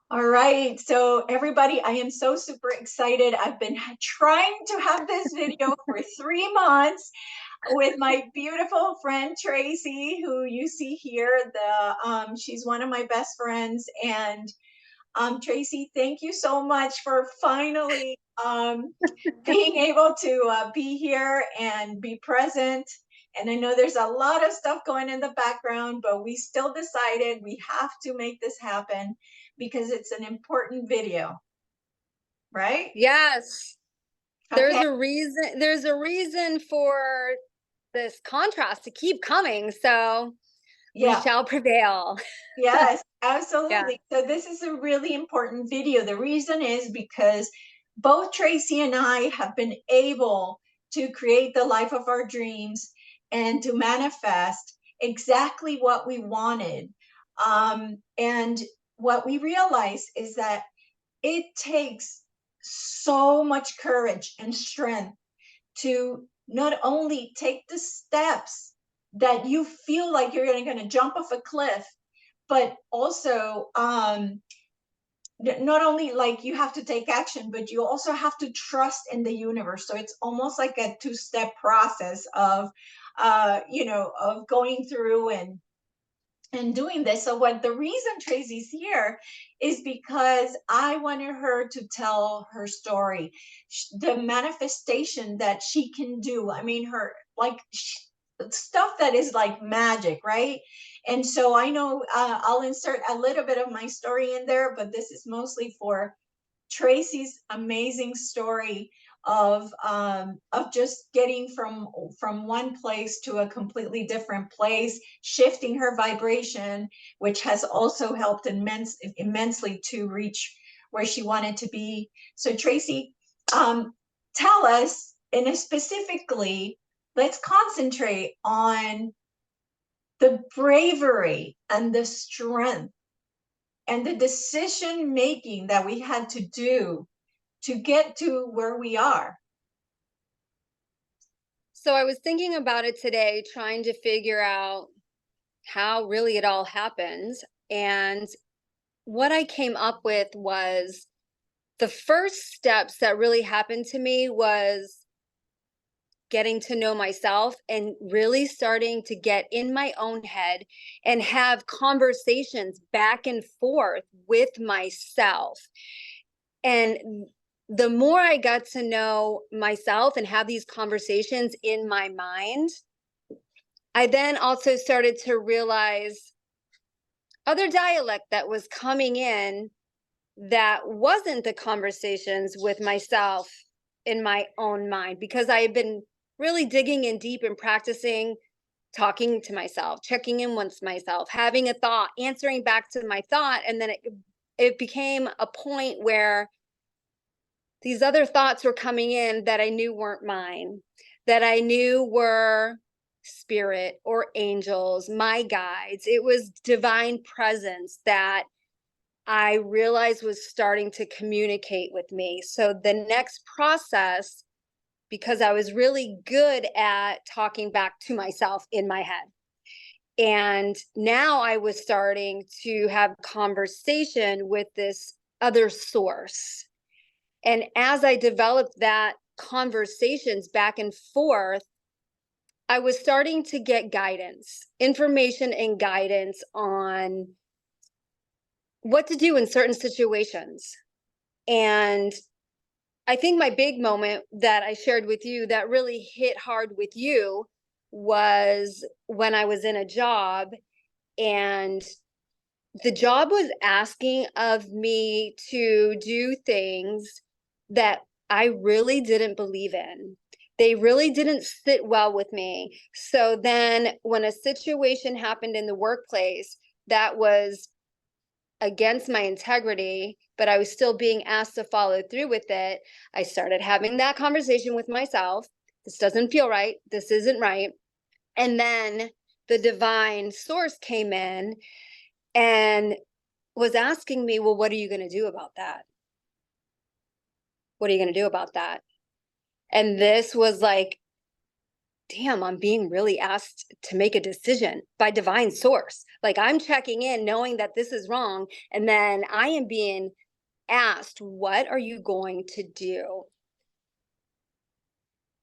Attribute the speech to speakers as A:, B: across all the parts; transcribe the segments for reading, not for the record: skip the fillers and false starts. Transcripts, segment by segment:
A: All right, so everybody, I am so super excited. I've been trying to have this video for 3 months with my beautiful friend Tracy, who you see here. She's one of my best friends, and Tracy, thank you so much for finally being able to be here and be present. And I know there's a lot of stuff going in the background, but we still decided we have to make this happen because it's an important video, right?
B: Yes,
A: Okay.
B: there's a reason for this contrast to keep coming, so we
A: Yeah.
B: shall prevail.
A: Yes,
B: Yeah.
A: absolutely. So this is a really important video. The reason is because both Tracy and I have been able to create the life of our dreams and to manifest exactly what we wanted. And what we realize is that it takes so much courage and strength to not only take the steps that you feel like you're going to jump off a cliff, but also not only like you have to take action, but you also have to trust in the universe. So it's almost like a two-step process of of going through and doing this. So what the reason Tracy's here is because I wanted her to tell her story, the manifestation that she can do. I mean, her like stuff that is like magic, right? And so I know I'll insert a little bit of my story in there, but this is mostly for Tracy's amazing story of just getting from one place to a completely different place, shifting her vibration, which has also helped immensely to reach where she wanted to be. So Tracy, tell us, and specifically, let's concentrate on the bravery and the strength and the decision making that we had to do to get to where we are.
B: So I was thinking about it today, trying to figure out how really it all happens. And what I came up with was the first steps that really happened to me was getting to know myself and really starting to get in my own head and have conversations back and forth with myself. And the more I got to know myself and have these conversations in my mind, I then also started to realize other dialect that was coming in that wasn't the conversations with myself in my own mind, because I had been really digging in deep and practicing talking to myself, checking in with myself, having a thought, answering back to my thought. And then it became a point where these other thoughts were coming in that I knew weren't mine, that I knew were spirit or angels, my guides. It was divine presence that I realized was starting to communicate with me. So the next process, because I was really good at talking back to myself in my head. And now I was starting to have conversation with this other source. And as I developed that conversations back and forth, I was starting to get guidance, information and guidance on what to do in certain situations. And I think my big moment that I shared with you that really hit hard with you was when I was in a job, and the job was asking of me to do things that I really didn't believe in. They really didn't sit well with me. So then when a situation happened in the workplace that was against my integrity, but I was still being asked to follow through with it, I started having that conversation with myself. This doesn't feel right. This isn't right. And then the divine source came in and was asking me, well, what are you going to do about that? What are you going to do about that? And this was like damn, I'm being really asked to make a decision by divine source. Like I'm checking in knowing that this is wrong. And then I am being asked, what are you going to do?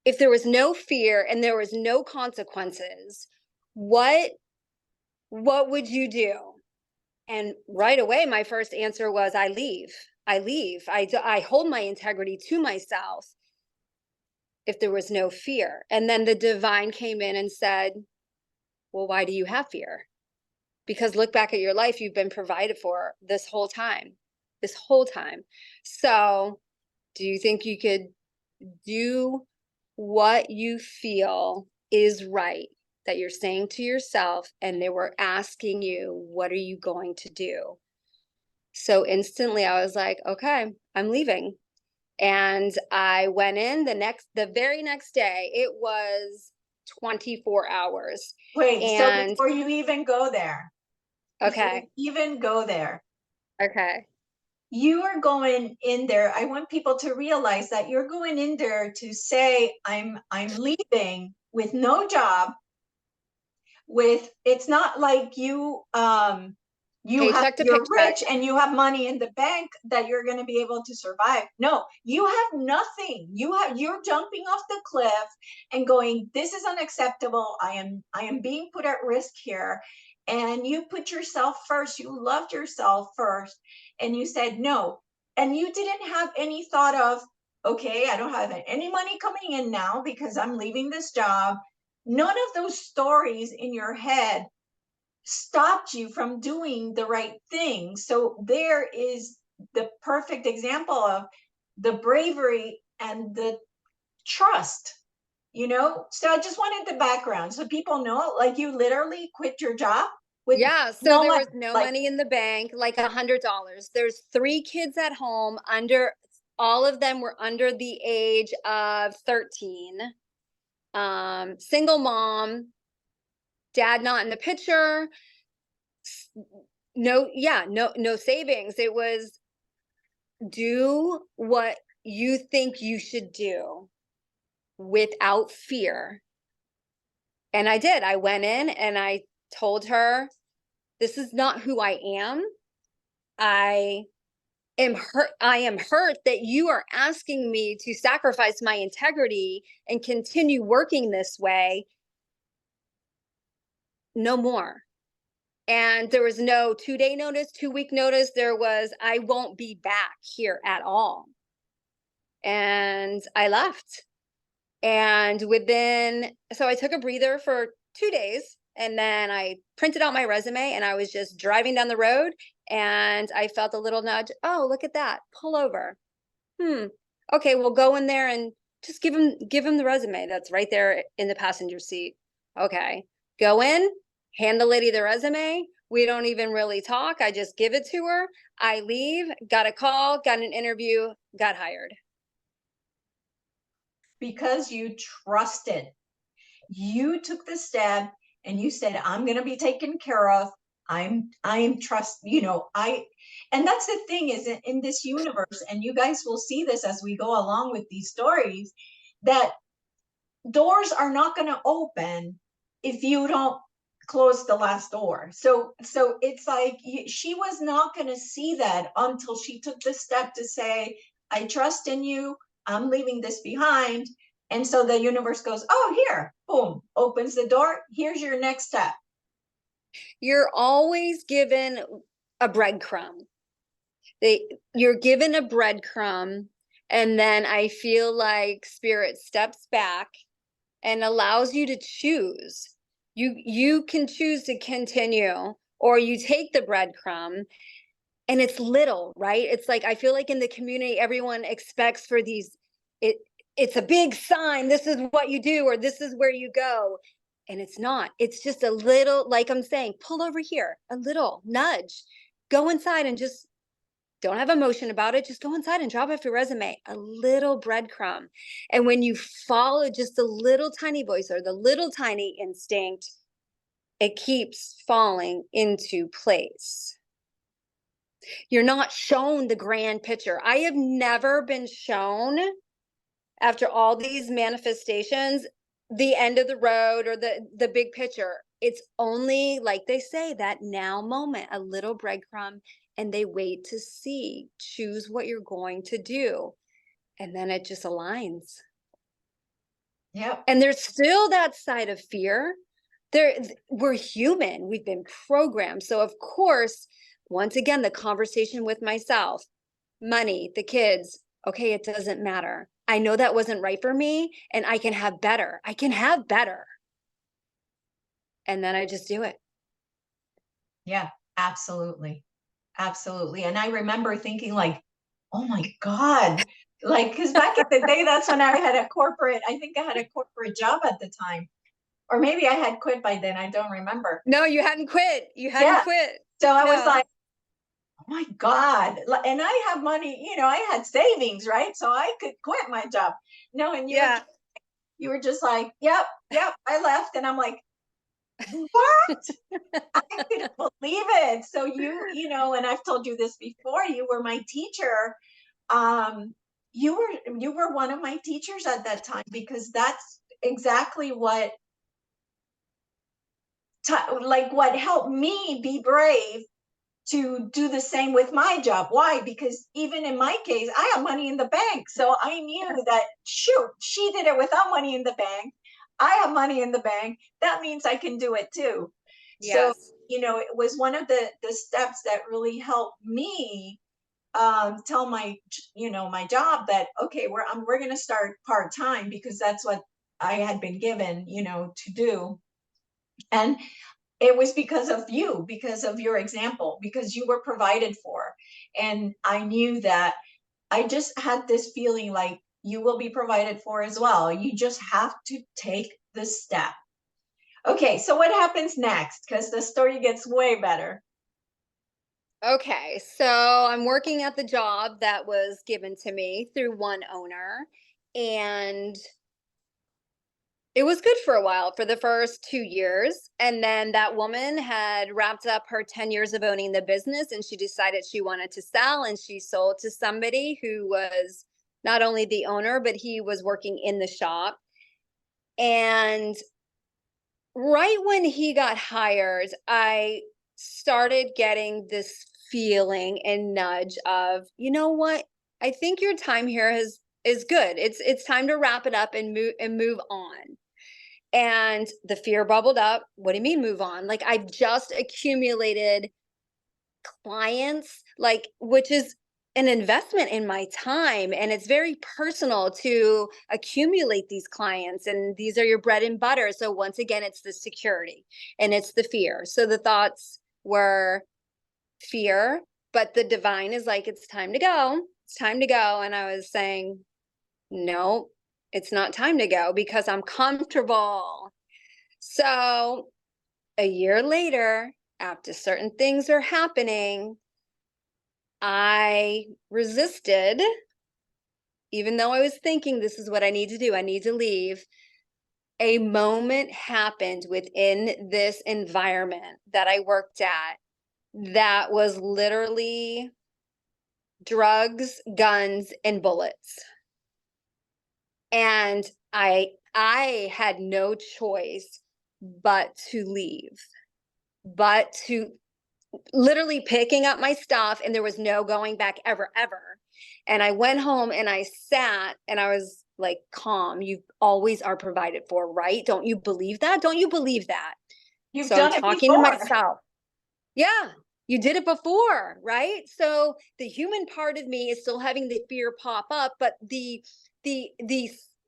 B: If there was no fear and there was no consequences, what would you do? And right away, my first answer was, I leave. I leave. I hold my integrity to myself if there was no fear. And then the divine came in and said, well, why do you have fear? Because look back at your life, you've been provided for this whole time, this whole time. So do you think you could do what you feel is right, that you're saying to yourself, and they were asking you, what are you going to do? So instantly I was like, okay, I'm leaving. And I went in the very next day. It was 24 hours.
A: Wait, so
B: And
A: before you even go there, before you
B: okay,
A: even go there,
B: okay.
A: you are going in there. I want people to realize that you're going in there to say, I'm leaving with no job, with, it's not like
B: Paycheck to
A: you're
B: paycheck.
A: rich and you have money in the bank that you're going to be able to survive. No, you have nothing. You're jumping off the cliff and going, this is unacceptable. I am being put at risk here. And you put yourself first. You loved yourself first, and you said no. And you didn't have any thought of, okay, I don't have any money coming in now because I'm leaving this job. None of those stories in your head stopped you from doing the right thing. So there is the perfect example of the bravery and the trust, you know? So I just wanted the background so people know, like, you literally quit your job with
B: Yeah, so
A: no
B: there
A: money.
B: was no
A: Like,
B: money in the bank, like $100. There's 3 kids at home, under all of them were under the age of 13. Single mom, dad not in the picture. No, yeah, no savings. It was do what you think you should do without fear. And I did. I went in and I told her, this is not who I am. I I am hurt that you are asking me to sacrifice my integrity and continue working this way. No more. And there was no 2-day notice, 2-week notice. There was, I won't be back here at all. And I left. And so I took a breather for 2 days, and then I printed out my resume, and I was just driving down the road, and I felt a little nudge. Oh, look at that. Pull over. Okay, we'll go in there and just give him the resume that's right there in the passenger seat. Okay. Go in, hand the lady the resume. We don't even really talk. I just give it to her. I leave, got a call, got an interview, got hired.
A: because you trusted, you took the step and you said, I'm going to be taken care of. I'm trust, you know, and that's the thing is, in this universe, and you guys will see this as we go along with these stories, that doors are not going to open if you don't close the last door. So it's like, she was not going to see that until she took the step to say, I trust in you, I'm leaving this behind. And so the universe goes, oh, here, boom, opens the door, here's your next step.
B: You're always given a breadcrumb. You're given a breadcrumb, and then I feel like spirit steps back and allows you to choose. You can choose to continue, or you take the breadcrumb, and it's little, right? It's like, I feel like in the community everyone expects for these, it it's a big sign, this is what you do, or this is where you go. And it's not. It's just a little, like I'm saying, pull over here, a little nudge. Go inside and just don't have emotion about it. Just go inside and drop off your resume, a little breadcrumb. And when you follow just the little tiny voice or the little tiny instinct, it keeps falling into place. You're not shown the grand picture. I have never been shown, after all these manifestations, the end of the road or the big picture. It's only, like they say, that now moment, a little breadcrumb, and they wait to see, choose what you're going to do, and then it just aligns.
A: Yep.
B: And there's still that side of fear. We're human. We've been programmed. So of course, once again, the conversation with myself, money, the kids, okay, it doesn't matter. I know that wasn't right for me and I can have better. I can have better. And then I just do it.
A: Yeah, absolutely. Absolutely. And I remember thinking like, oh my God, like, because back in the day, that's when I had a corporate, I think I had a corporate job at the time. Or maybe I had quit by then. I don't remember.
B: No, you hadn't quit. You hadn't
A: Yeah.
B: quit.
A: So I was
B: No.
A: like, oh my God. And I have money, I had savings, right? So I could quit my job. No, and
B: Yeah.
A: you were just like, yep, yep, I left. And I'm like, what? I couldn't believe it. So and I've told you this before, you were my teacher. Um, you were one of my teachers at that time, because that's exactly what helped me be brave to do the same with my job. Why? Because even in my case, I have money in the bank. So I knew that, shoot, she did it without money in the bank. I have money in the bank. That means I can do it too. So,
B: Yes.
A: it was one of the steps that really helped me tell my job that, okay, we're going to start part-time, because that's what I had been given, to do. And it was because of your example, because you were provided for. And I knew that I just had this feeling like you will be provided for as well. You just have to take the step. Okay, so what happens next? Because the story gets way better.
B: Okay, so I'm working at the job that was given to me through one owner, and it was good for a while, for the first 2 years. And then that woman had wrapped up her 10 years of owning the business and she decided she wanted to sell, and she sold to somebody who was not only the owner, but he was working in the shop. And right when he got hired, I started getting this feeling and nudge of, you know what? I think your time here is good. It's time to wrap it up and move on. And the fear bubbled up. What do you mean move on? Like, I've just accumulated clients, like, which is an investment in my time, and it's very personal to accumulate these clients, and these are your bread and butter. So once again, it's the security and it's the fear. So the thoughts were fear, but the divine is like, it's time to go. It's time to go. And I was saying, no, it's not time to go because I'm comfortable. So a year later, after certain things are happening, I resisted, even though I was thinking this is what I need to do, I need to leave. A moment happened within this environment that I worked at that was literally drugs, guns, and bullets. And I had no choice but to leave, but to literally picking up my stuff, and there was no going back ever, ever. And I went home and I sat and I was like, calm, you always are provided for, right? Don't you believe that? Don't you believe that?
A: You've
B: So I'm
A: done it
B: talking to
A: before.
B: myself. Yeah, you did it before, right? So the human part of me is still having the fear pop up, but the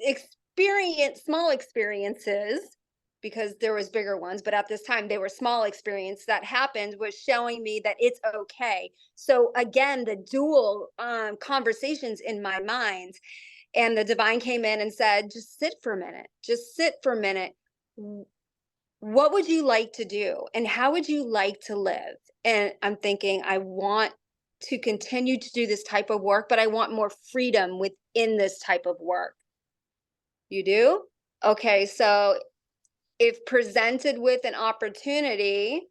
B: experience, small experiences, because there was bigger ones, but at this time they were small experience that happened, was showing me that it's okay. So again, the dual conversations in my mind, and the divine came in and said, just sit for a minute, just sit for a minute. What would you like to do and how would you like to live? And I'm thinking, I want to continue to do this type of work, but I want more freedom within this type of work. You do? Okay, so if presented with an opportunity,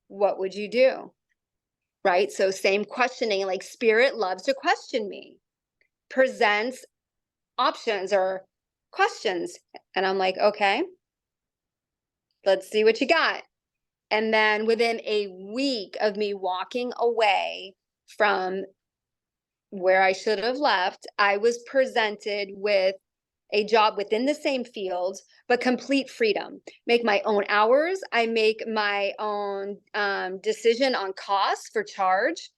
B: what would you do? Right? So same questioning, like spirit loves to question me, presents options or questions. And I'm like, okay, let's see what you got. And then within a week of me walking away from where I should have left, I was presented with a job within the same field, but complete freedom. Make my own hours. I make my own decision on costs for charge.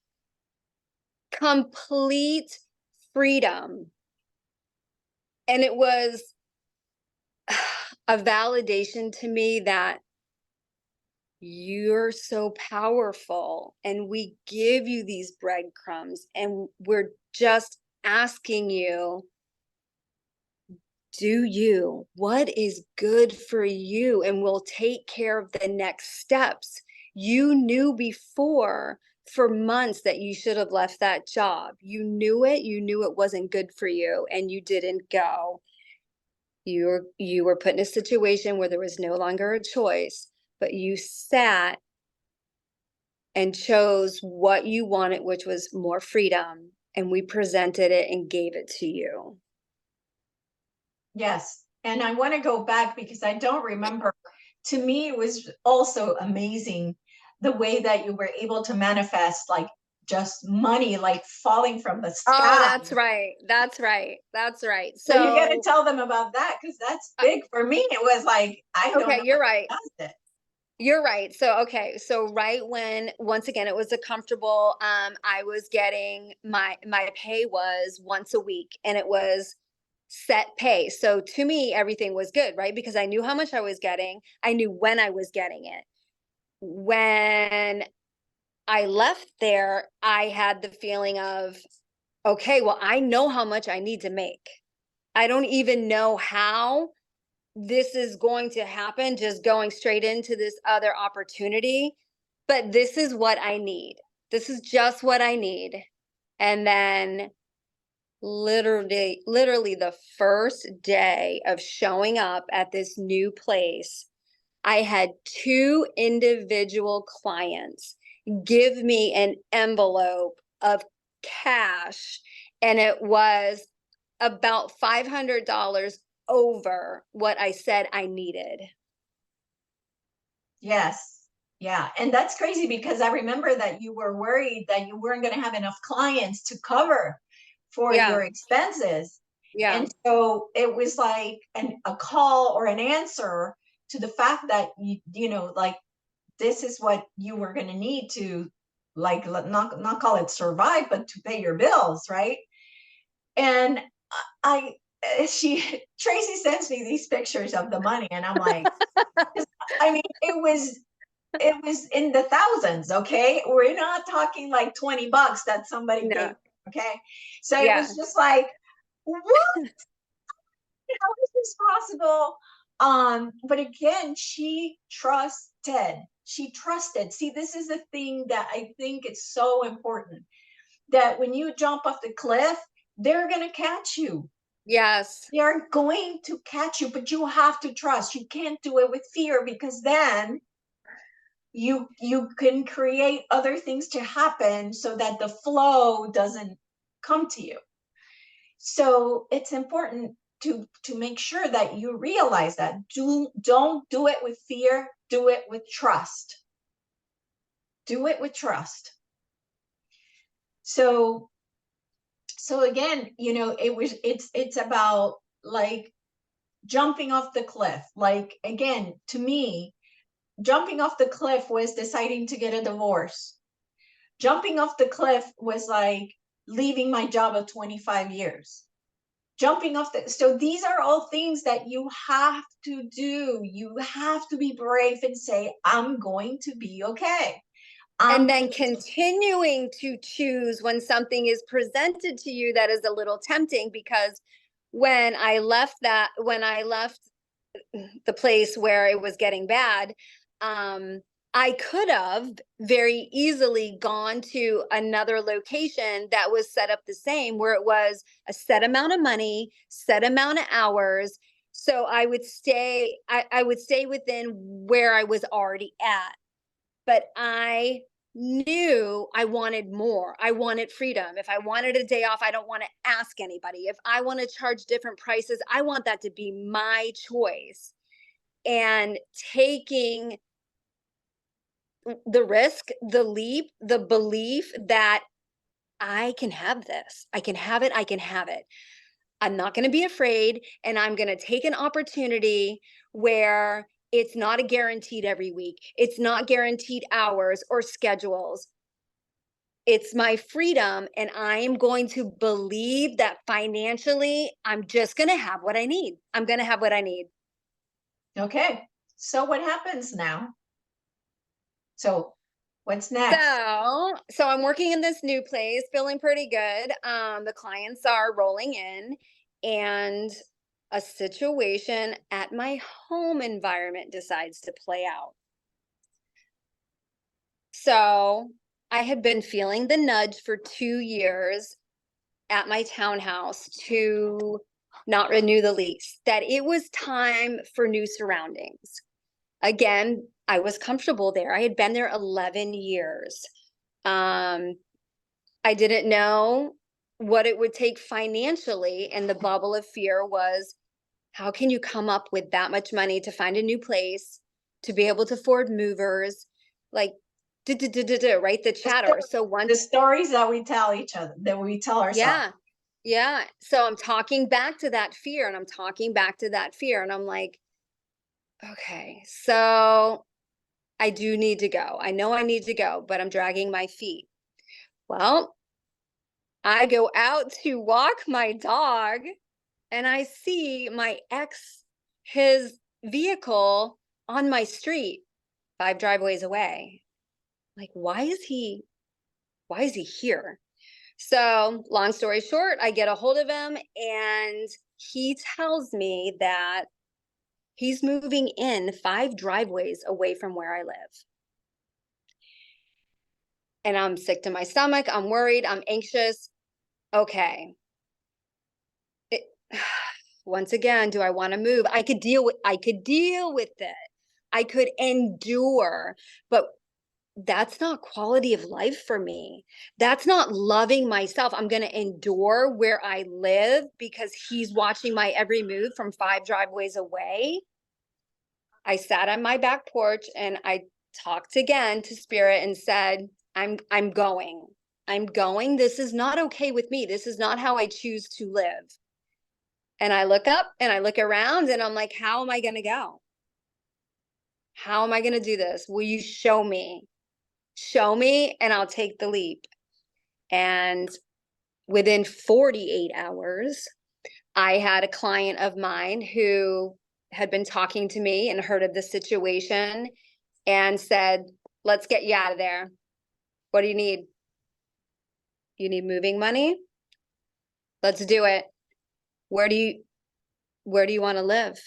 B: Complete freedom. And it was a validation to me that you're so powerful and we give you these breadcrumbs and we're just asking you, do you, what is good for you, and we'll take care of the next steps. You knew before for months that you should have left that job. You knew it wasn't good for you, and you didn't go. You were put in a situation where there was no longer a choice, but you sat and chose what you wanted, which was more freedom, and we presented it and gave it to you.
A: Yes. And I want to go back because I don't remember. To me, it was also amazing the way that you were able to manifest like just money, like falling from the
B: Oh,
A: sky.
B: that's right. That's right. That's right.
A: So you got to
B: So,
A: tell them about that because that's
B: uh,
A: big for me. It was like, I don't
B: okay,
A: know
B: you're right.
A: how does it.
B: You're right. So, okay. So right when, once again, it was a comfortable, I was getting my pay was once a week and it was set pay. So to me, everything was good, right? Because I knew how much I was getting. I knew when I was getting it. When I left there, I had the feeling of, okay, well, I know how much I need to make. I don't even know how this is going to happen, just going straight into this other opportunity. But this is what I need. This is just what I need. And then literally the first day of showing up at this new place, I had two individual clients give me an envelope of cash, and it was about $500 over what I said I needed.
A: Yes. Yeah. And that's crazy because I remember that you were worried that you weren't going to have enough clients to cover for
B: Yeah.
A: your expenses.
B: Yeah.
A: And so it was like a call or an answer to the fact that, like this is what you were going to need to like, not call it survive, but to pay your bills. Right. And I, she, Tracy sends me these pictures of the money and I'm like, I mean, it was in the thousands. Okay, we're not talking like $20 that somebody gave.
B: No.
A: Okay, so it
B: Yeah.
A: was just like, what, how is this possible? But again, she trusted. See, this is the thing that I think is so important, that when you jump off the cliff, they're going to catch you.
B: Yes.
A: They are going to catch you, but you have to trust. You can't do it with fear because then you can create other things to happen so that the flow doesn't come to you. So it's important to make sure that you realize that don't do it with fear, do it with trust. Do it with trust. So again, it's about like jumping off the cliff. Like again, to me, jumping off the cliff was deciding to get a divorce. Jumping off the cliff was like leaving my job of 25 years. So these are all things that you have to do. You have to be brave and say, I'm going to be okay.
B: And then continuing to choose when something is presented to you that is a little tempting, because when I left the place where it was getting bad, I could have very easily gone to another location that was set up the same, where it was a set amount of money, set amount of hours. So I would stay within where I was already at. But I knew I wanted more. I wanted freedom. If I wanted a day off, I don't want to ask anybody. If I want to charge different prices, I want that to be my choice. And taking the risk, the leap, the belief that I can have this, I can have it, I can have it. I'm not going to be afraid, and I'm going to take an opportunity where it's not a guaranteed every week. It's not guaranteed hours or schedules. It's my freedom, and I am going to believe that financially, I'm just going to have what I need. I'm going to have what I need.
A: Okay. So what happens now? So what's next?
B: So I'm working in this new place, feeling pretty good. The clients are rolling in, and a situation at my home environment decides to play out. So I had been feeling the nudge for 2 years at my townhouse to not renew the lease, that it was time for new surroundings. Again, I was comfortable there. I had been there 11 years. Um, I didn't know what it would take financially, and the bubble of fear was, how can you come up with that much money to find a new place, to be able to afford movers, like, right? The
A: The
B: chatter. So
A: the
B: once,
A: stories that we tell each other, that we tell ourselves.
B: yeah, yeah. So I'm talking back to that fear, and I'm talking back to that fear, and I'm like, okay, so I do need to go. I know I need to go, but I'm dragging my feet. Well, I go out to walk my dog, and I see my ex, his vehicle on my street, 5 driveways away. Like, why is he here? So, long story short, I get a hold of him, and he tells me that he's moving in 5 driveways away from where I live. And I'm sick to my stomach. I'm worried. I'm anxious. Okay. It, once again, do I want to move? I could deal with it. I could endure, but that's not quality of life for me. That's not loving myself. I'm going to endure where I live because he's watching my every move from 5 driveways away. I sat on my back porch and I talked again to spirit and said, I'm going. I'm going. This is not okay with me. This is not how I choose to live. And I look up and I look around and I'm like, how am I going to go? How am I going to do this? Will you show me? Show me and I'll take the leap. And within 48 hours, I had a client of mine who had been talking to me and heard of the situation and said, let's get you out of there. What do you need? You need moving money? Let's do it. Where do you want to live?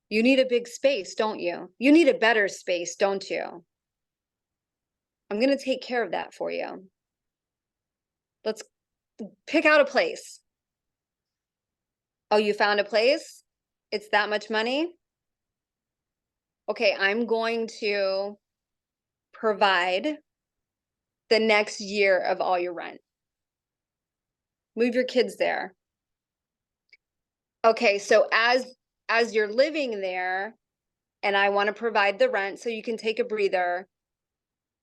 B: You need a big space, don't you? You need a better space, don't you? I'm going to take care of that for you. Let's pick out a place. Oh, you found a place? It's that much money? Okay, I'm going to provide the next year of all your rent. Move your kids there. Okay, so as you're living there and I want to provide the rent so you can take a breather,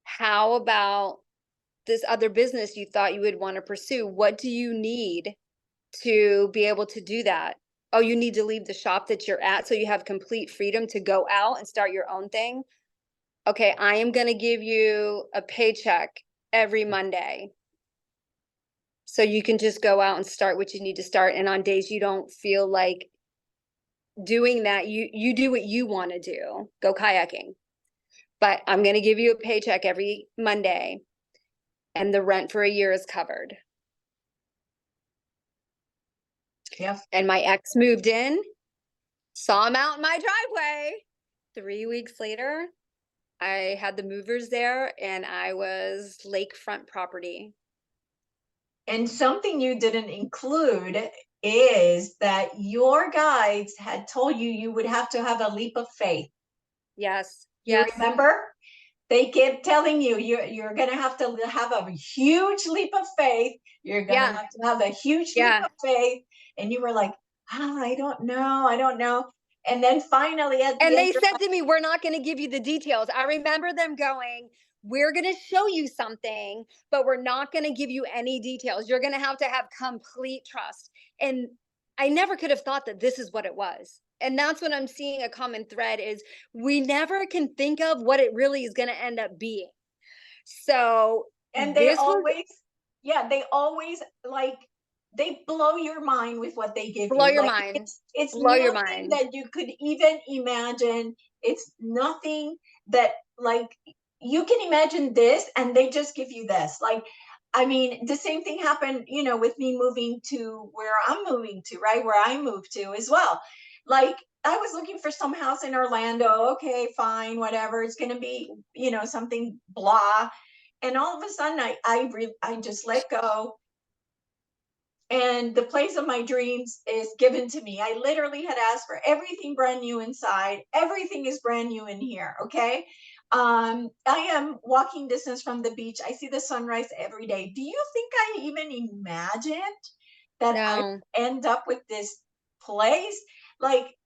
B: how about this other business you thought you would want to pursue? What do you need to be able to do that? Oh, you need to leave the shop that you're at so you have complete freedom to go out and start your own thing. Okay, I am going to give you a paycheck every Monday. So you can just go out and start what you need to start. And on days you don't feel like doing that, you do what you want to do. Go kayaking. But I'm going to give you a paycheck every Monday, and the rent for a year is covered.
A: Yep.
B: And my ex moved in, saw him out in my driveway. 3 weeks later, I had the movers there and I was lakefront property.
A: And something you didn't include is that your guides had told you you would have to have a leap of faith.
B: Yes.
A: You
B: Yes.
A: remember? They kept telling you you're gonna have to have a huge leap of faith. You're gonna
B: Yeah.
A: have to have a huge leap
B: Yeah.
A: of faith. And you were like, I don't know, I don't know. And then finally at the
B: And
A: end,
B: they
A: you're
B: said to me, we're not going to give you the details. I remember them going, we're going to show you something, but we're not going to give you any details. You're going to have complete trust. And I never could have thought that this is what it was. And that's what I'm seeing a common thread is we never can think of what it really is going to end up being. So
A: and they
B: this was
A: always, yeah, they always like they blow your mind with what they give
B: blow
A: you.
B: your
A: Like
B: mind,
A: it's
B: blow your
A: nothing
B: mind.
A: that you could even imagine. It's nothing that like you can imagine this and they just give you this. Like I mean, the same thing happened, you know, with me moving to where I'm moving to, right? Where I moved to as well. Like I was looking for some house in Orlando. Okay, fine, whatever. It's going to be, you know, something blah. And all of a sudden I just let go, and the place of my dreams is given to me. I literally had asked for everything brand new inside. Everything is brand new in here. Okay. I am walking distance from the beach. I see the sunrise every day. Do you think I even imagined that I
B: No.
A: end up with this place? Like,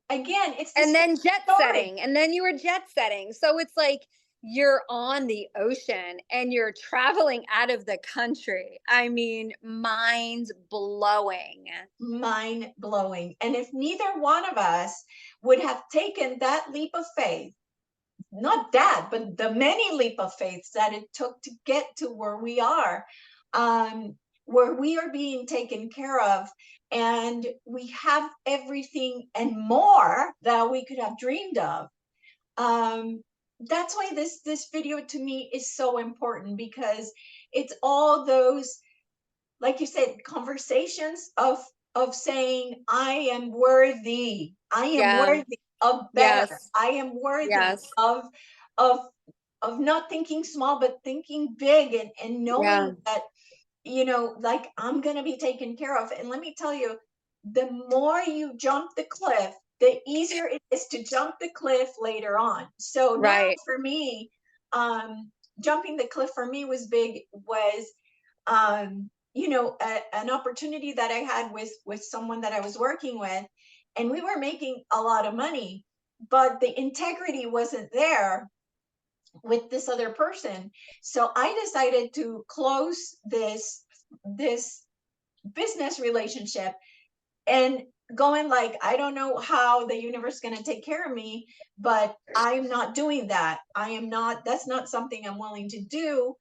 A: again, it's the
B: And
A: same
B: then jet
A: story.
B: setting, and then you were jet setting, so it's like you're on the ocean and you're traveling out of the country. I mean, mind blowing.
A: Mind blowing. And if neither one of us would have taken that leap of faith, not that, but the many leap of faiths that it took to get to um, where we are being taken care of, and we have everything and more that we could have dreamed of. Um, that's why this video to me is so important, because it's all those, like you said, conversations of saying I am worthy, I am
B: Yeah.
A: worthy of better,
B: Yes.
A: I am worthy
B: Yes.
A: of of not thinking small but thinking big, and
B: Yeah.
A: knowing that, you know, like I'm going to be taken care of. And let me tell you, the more you jump the cliff, the easier it is to jump the cliff later on. So now
B: Right.
A: for me, jumping the cliff for me was big, was you know, an opportunity that I had with someone that I was working with, and we were making a lot of money, but the integrity wasn't there with this other person. So I decided to close this business relationship, and going like, I don't know how the universe is going to take care of me, but I'm not doing that. I am not, that's not something I'm willing to do,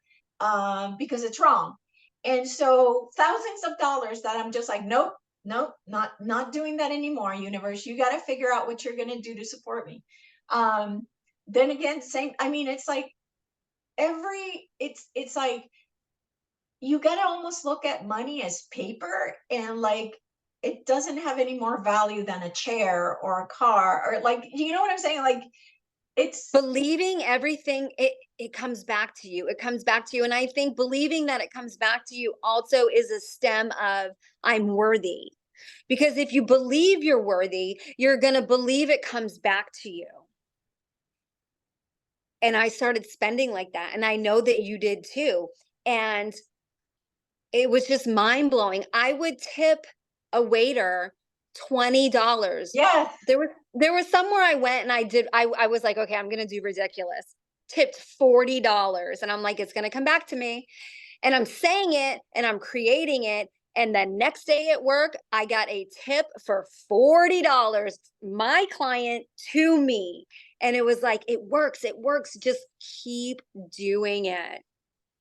A: because it's wrong. And so thousands of dollars that I'm just like, nope, nope, not doing that anymore. Universe, you got to figure out what you're going to do to support me. um then again, same, I mean, it's like it's like you got to almost look at money as paper, and like it doesn't have any more value than a chair or a car, or like, you know what I'm saying? Like it's
B: Believing everything, it comes back to you. It comes back to you. And I think believing that it comes back to you also is a stem of I'm worthy. Because if you believe you're worthy, you're going to believe it comes back to you. And I started spending like that. And I know that you did too. And it was just mind blowing. I would tip a waiter $20.
A: yes,
B: There was somewhere I went and I was like, okay, I'm gonna do ridiculous. Tipped $40. And I'm like, it's gonna come back to me. And I'm saying it and I'm creating it. And the next day at work, I got a tip for $40, my client to me. And it was like, it works, it works. Just keep doing it.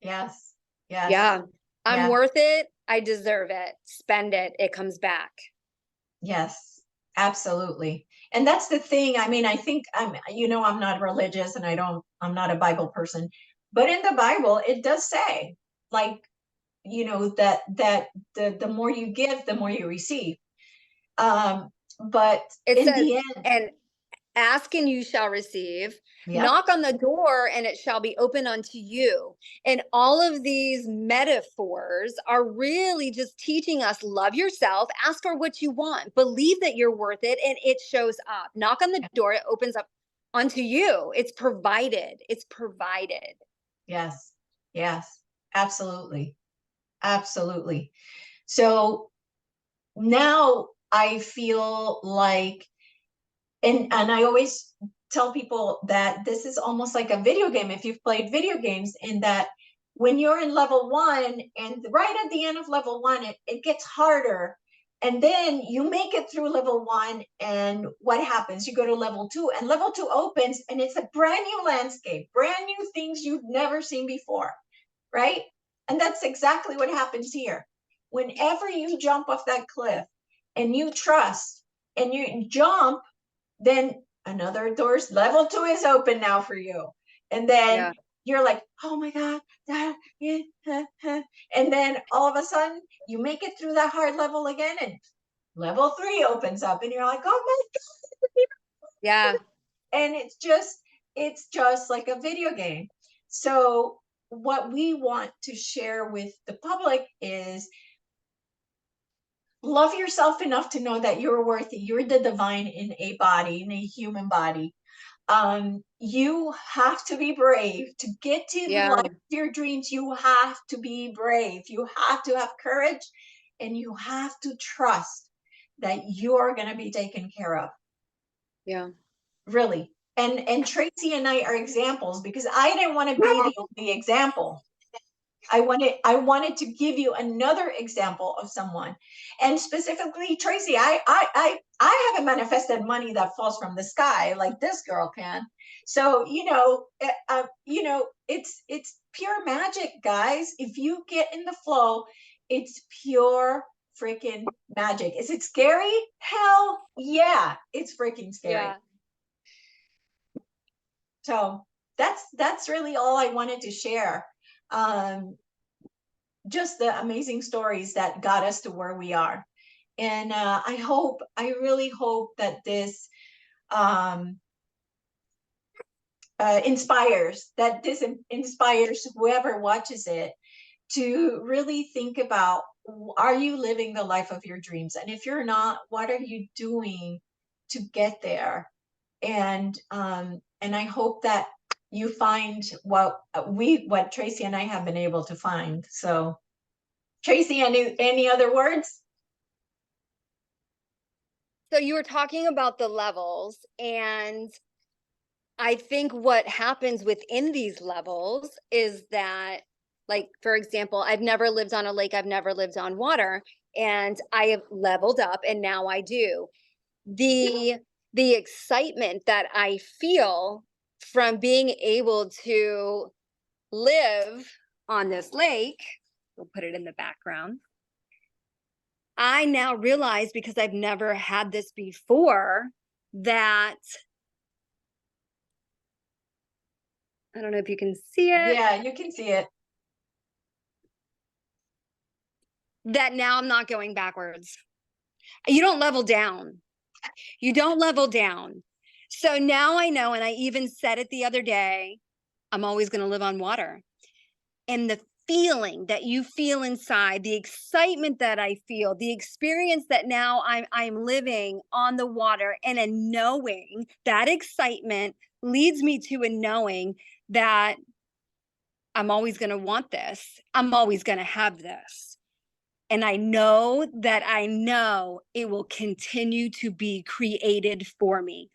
A: yes, yes,
B: Yeah. I'm
A: yes,
B: worth it. I deserve it. Spend it. It comes back.
A: yes, absolutely. And that's the thing. I mean, I think I'm, you know, I'm not religious, and I'm not a Bible person, but in the Bible it does say, like, you know, that the more you give, the more you receive. um but
B: It
A: in
B: says,
A: the end,
B: and ask and you shall receive.
A: yep,
B: Knock on the door and it shall be open unto you. And all of these metaphors are really just teaching us love yourself, ask for what you want, believe that you're worth it, and it shows up. Knock on the door, it opens up. onto you. It's provided. It's provided.
A: Yes. Yes. Absolutely. Absolutely. So now I feel like, and I always tell people that this is almost like a video game if you've played video games, in that when you're in level one and right at the end of level one, it gets harder. And then you make it through level one, and what happens? You go to level two, and level two opens, and it's a brand new landscape, brand new things you've never seen before, right? And that's exactly what happens here. Whenever you jump off that cliff and you trust and you jump, then another door's level two is open now for you. And then
B: Yeah.
A: you're like, oh my God. And then all of a sudden you make it through that hard level again, and level three opens up, and you're like, oh my God.
B: Yeah.
A: And it's just like a video game. So what we want to share with the public is love yourself enough to know that you're worthy. You're the divine in a body, in a human body. You have to be brave to get to the
B: Yeah.
A: life of your dreams. You have to be brave. You have to have courage, and you have to trust that you're going to be taken care of.
B: Yeah.
A: Really. And Tracy and I are examples, because I didn't want to be the only example. I wanted to give you another example of someone. And specifically, Tracy, I haven't manifested money that falls from the sky like this girl can. So it's pure magic, guys. If you get in the flow, it's pure freaking magic. Is it scary? Hell yeah, it's freaking scary.
B: Yeah.
A: So that's really all I wanted to share. Um, just the amazing stories that got us to where we are. And I really hope that this um, inspires whoever watches it to really think about, are you living the life of your dreams? And if you're not, what are you doing to get there? And I hope that you find what Tracy and I have been able to find. So Tracy, any other words?
B: So you were talking about the levels, and I think what happens within these levels is that, like, for example, I've never lived on a lake, I've never lived on water, and I have leveled up, and now I do. The excitement that I feel from being able to live on this lake, we'll put it in the background. I now realize, because I've never had this before, that I don't know if you can see it,
A: Yeah, you can see it.
B: that now I'm not going backwards. You don't level down. You don't level down. So now I know, and I even said it the other day, I'm always going to live on water. And the feeling that you feel inside, the excitement that I feel, the experience that now I'm living on the water, and a knowing, that excitement leads me to a knowing that I'm always going to want this. I'm always going to have this. And I know that I know it will continue to be created for me.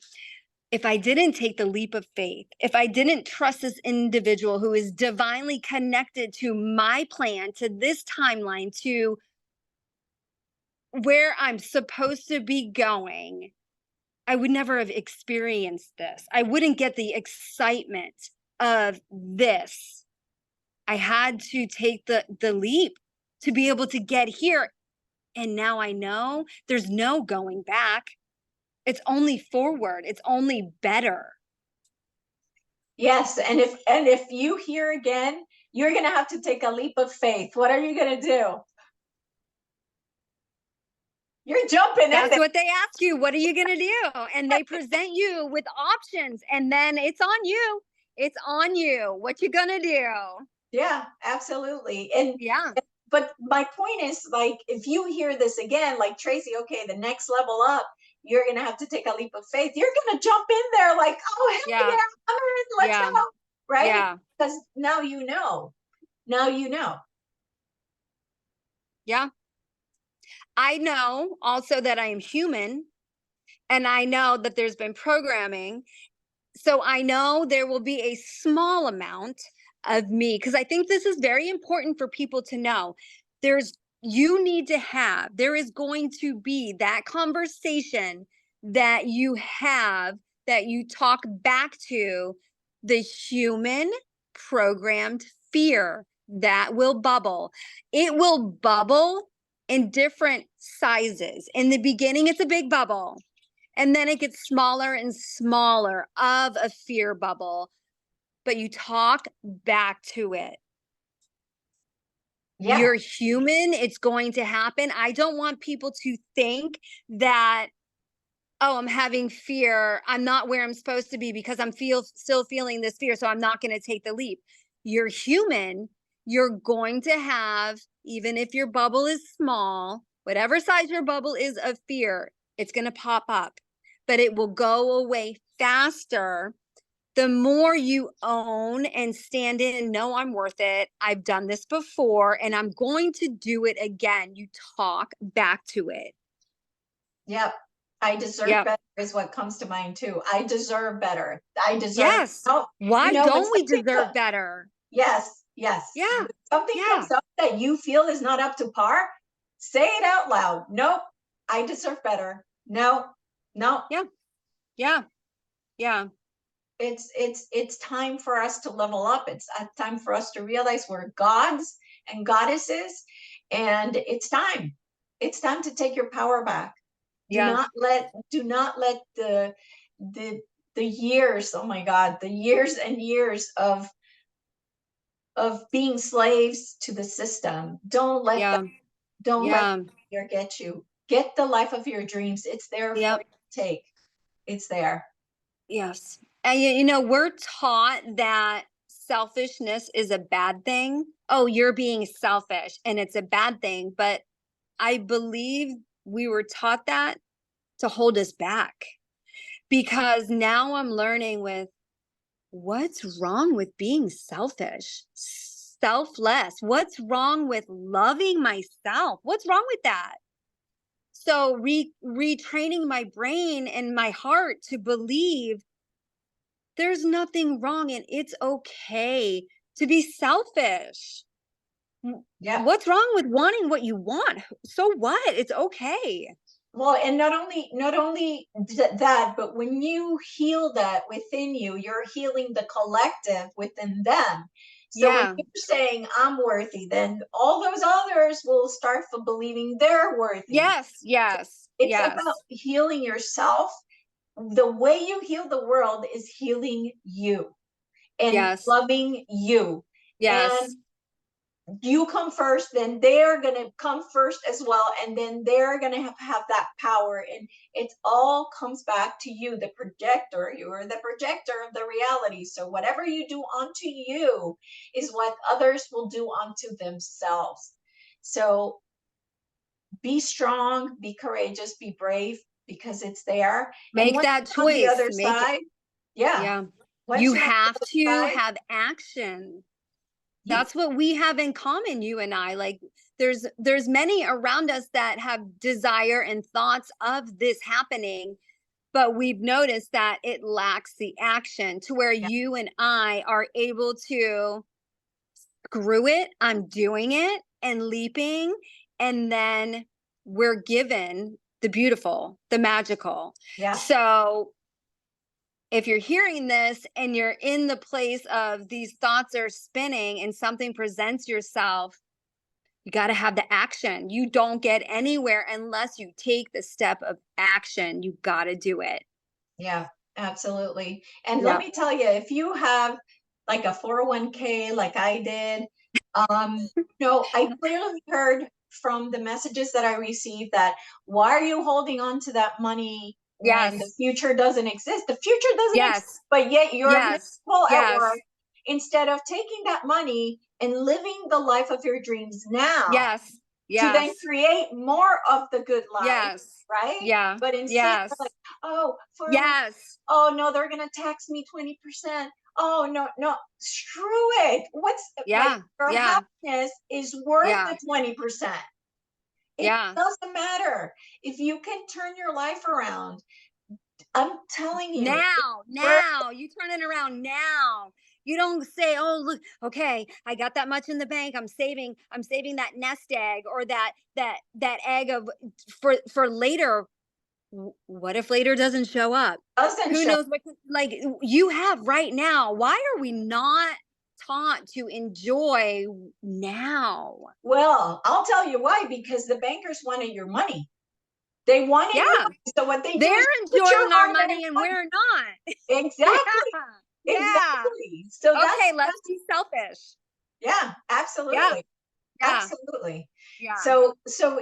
B: If I didn't take the leap of faith, if I didn't trust this individual who is divinely connected to my plan, to this timeline, to where I'm supposed to be going, I would never have experienced this. I wouldn't get the excitement of this. I had to take the leap to be able to get here. And now I know there's no going back. It's only forward. It's only better.
A: Yes, and if you hear again, you're going to have to take a leap of faith. What are you going to do? You're jumping in
B: That's
A: there.
B: what they ask you. What are you going to do? And they present you with options, and then it's on you. It's on you. What you going to do?
A: Yeah, absolutely. And
B: Yeah.
A: but my point is, like, if you hear this again, like Tracy, okay, the next level up, you're going to have to take a leap of faith. You're going to jump in there like, oh, hell
B: Yeah.
A: yeah, I'm in, let's
B: Yeah.
A: go. Right?
B: Yeah.
A: Because now you know. Now you know.
B: Yeah. I know also that I am human, and I know that there's been programming. So I know there will be a small amount of me, because I think this is very important for people to know. There is going to be that conversation that you have, that you talk back to the human programmed fear that will bubble. It will bubble in different sizes. In the beginning, it's a big bubble. And then it gets smaller and smaller of a fear bubble, but you talk back to it.
A: Yeah.
B: You're human. It's going to happen. I don't want people to think that, oh, I'm having fear, I'm not where I'm supposed to be because I'm still feeling this fear, so I'm not going to take the leap. You're human. You're going to have, even if your bubble is small, whatever size your bubble is of fear, it's going to pop up, but it will go away faster the more you own and stand in and know I'm worth it. I've done this before and I'm going to do it again. You talk back to it.
A: Yep. I deserve
B: Yep.
A: better is what comes to mind too. I deserve better. I deserve.
B: Yes.
A: Oh,
B: Why
A: when
B: don't we
A: something
B: deserve better?
A: yes, yes.
B: Yeah.
A: When something
B: Yeah.
A: comes up that you feel is not up to par, say it out loud. Nope. I deserve better. No, no.
B: Yeah. Yeah. Yeah.
A: It's time for us to level up. It's time for us to realize we're gods and goddesses, and it's time. It's time to take your power back.
B: Yeah.
A: Do not let the the years, oh my God, the years and years of being slaves to the system.
B: Yeah.
A: Don't let
B: Yeah.
A: fear get you. Get the life of your dreams. It's there for
B: Yep.
A: you to take. It's there.
B: Yes. And we're taught that selfishness is a bad thing. Oh, you're being selfish and it's a bad thing. But I believe we were taught that to hold us back, because now I'm learning with what's wrong with being selfish, selfless? What's wrong with loving myself? What's wrong with that? So retraining my brain and my heart to believe there's nothing wrong and it's okay to be selfish.
A: Yeah.
B: What's wrong with wanting what you want? So what? It's okay.
A: Well, and not only that, but when you heal that within you, you're healing the collective within them. So when
B: Yeah.
A: you're saying I'm worthy, then all those others will start for believing they're worthy.
B: Yes. Yes.
A: It's about
B: Yes.
A: healing yourself. The way you heal the world is healing you and
B: Yes.
A: loving you.
B: Yes.
A: And you come first, then they're going to come first as well, and then they're going to have that power, and it all comes back to you, the projector. You are the projector of the reality, so whatever you do onto you is what others will do onto themselves. So be strong, be courageous, be brave, because it's there. And
B: Make
A: once
B: that
A: you're on the
B: choice.
A: other
B: Make it.
A: side, yeah,
B: Yeah. You
A: once you're on the
B: have
A: other
B: to
A: side,
B: have action.
A: you
B: That's what we have in common, you and I. Like there's many around us that have desire and thoughts of this happening, but we've noticed that it lacks the action to where
A: yeah,
B: you and I are able to screw it, I'm doing it and leaping, and then we're given the beautiful, the magical.
A: yeah,
B: So if you're hearing this and you're in the place of these thoughts are spinning and something presents yourself, you got to have the action. You don't get anywhere unless you take the step of action. You got to do it.
A: yeah, absolutely. And let
B: Yeah.
A: me tell you, if you have like a 401k like I did, I clearly heard from the messages that I received that why are you holding on to that money when the
B: Yes.
A: future doesn't exist? The future doesn't exist,
B: Yes.
A: but yet you're
B: Yes.
A: miserable at
B: Yes.
A: work instead of taking that money and living the life of your dreams now.
B: Yes.
A: to then
B: Yes.
A: create more of the good life,
B: Yes.
A: right?
B: Yeah.
A: But instead, we're like,
B: Yes.
A: oh, for like,
B: Yes.
A: oh no, they're gonna tax me 20%. Oh no, no, screw it. What's like
B: Yeah.
A: your
B: Yeah.
A: happiness is worth
B: Yeah.
A: the 20%. It
B: Yeah.
A: doesn't matter. If you can turn your life around, I'm telling you, it's worth
B: Now, you turn it around now. You don't say, "Oh, look, okay, I got that much in the bank. I'm saving that nest egg or that egg of for later." What if later doesn't show up?
A: doesn't
B: Who
A: show.
B: knows what like you have right now. Why are we not taught to enjoy now?
A: Well, I'll tell you why, because the bankers wanted your money. They wanted your
B: Yeah,
A: money. So what they do is
B: they're
A: put your
B: enjoying our
A: hard-earned
B: money and
A: money.
B: we're not.
A: Exactly.
B: Yeah. Yeah.
A: Exactly. So
B: Okay, let's
A: that's
B: be selfish.
A: yeah,
B: Yeah.
A: absolutely.
B: Yeah.
A: Absolutely.
B: Yeah.
A: So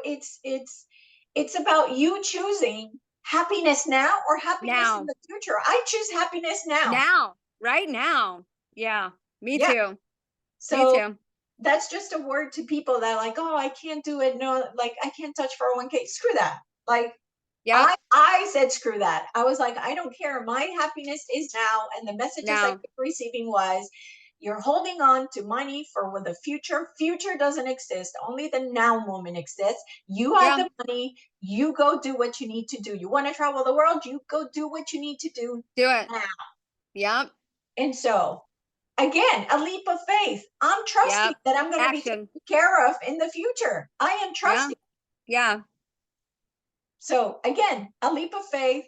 A: it's about you choosing happiness now or happiness in
B: Now.
A: the future. I choose happiness now.
B: Now. Right now. Yeah. Me
A: Yeah.
B: too. Me
A: So
B: too.
A: that's just a word to people that are like, oh, I can't do it. No, like I can't touch 401k. Screw that. Like
B: Yep.
A: I said screw that. I was like, I don't care. My happiness is now. And the messages I
B: Now.
A: kept receiving was, you're holding on to money for when the future. Future doesn't exist. Only the now moment exists. You have
B: Yeah.
A: the money. You go do what you need to do. You want to travel the world. You go do what you need to do
B: Do it.
A: now.
B: Yep.
A: And so, again, a leap of faith. I'm trusting
B: Yep.
A: that I'm going to be taken
B: Action.
A: care of in the future. I am
B: Yeah.
A: trusting.
B: Yeah.
A: So again, a leap of faith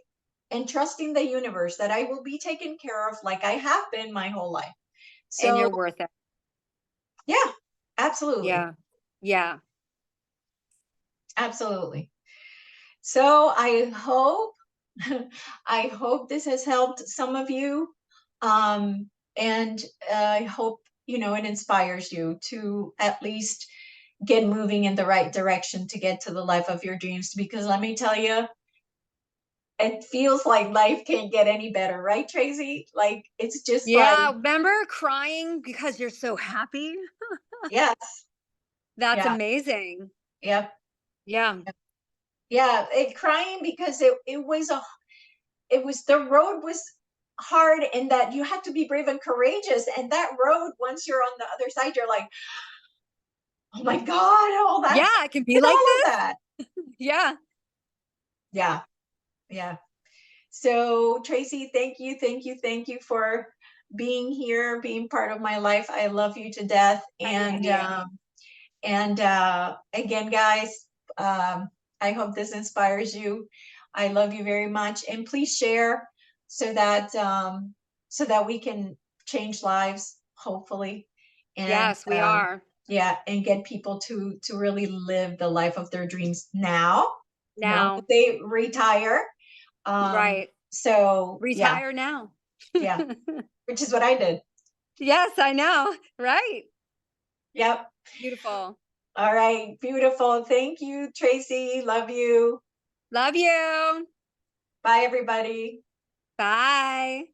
A: and trusting the universe that I will be taken care of like I have been my whole life.
B: And
A: So
B: you're worth it.
A: yeah, absolutely.
B: Yeah. Yeah.
A: Absolutely. So I hope I hope this has helped some of you. And I hope, it inspires you to at least get moving in the right direction to get to the life of your dreams. Because let me tell you, it feels like life can't get any better, right, Tracy? Like it's just like,
B: Yeah. Remember crying because you're so happy?
A: yes,
B: That's
A: yeah,
B: amazing.
A: yep,
B: Yeah.
A: yep. Yeah, crying because it was the road was hard and that you had to be brave and courageous. And that road, once you're on the other side, you're like, oh my God, all that,
B: Yeah. It can be
A: with
B: like
A: all of
B: this.
A: that.
B: Yeah.
A: Yeah, yeah. So Tracy, thank you, thank you, thank you for being here, being part of my life. I love you to death.
B: I love you.
A: And again, guys, I hope this inspires you. I love you very much, and please share so that we can change lives, hopefully, and
B: Yes, we are.
A: yeah, and get people to really live the life of their dreams now, not when
B: Now.
A: they retire.
B: Right.
A: So yeah,
B: Retire now.
A: yeah, which is what I did.
B: Yes, I know. Right.
A: Yep.
B: Beautiful.
A: All right, beautiful. Thank you, Tracy. Love you.
B: Love you.
A: Bye, everybody.
B: Bye.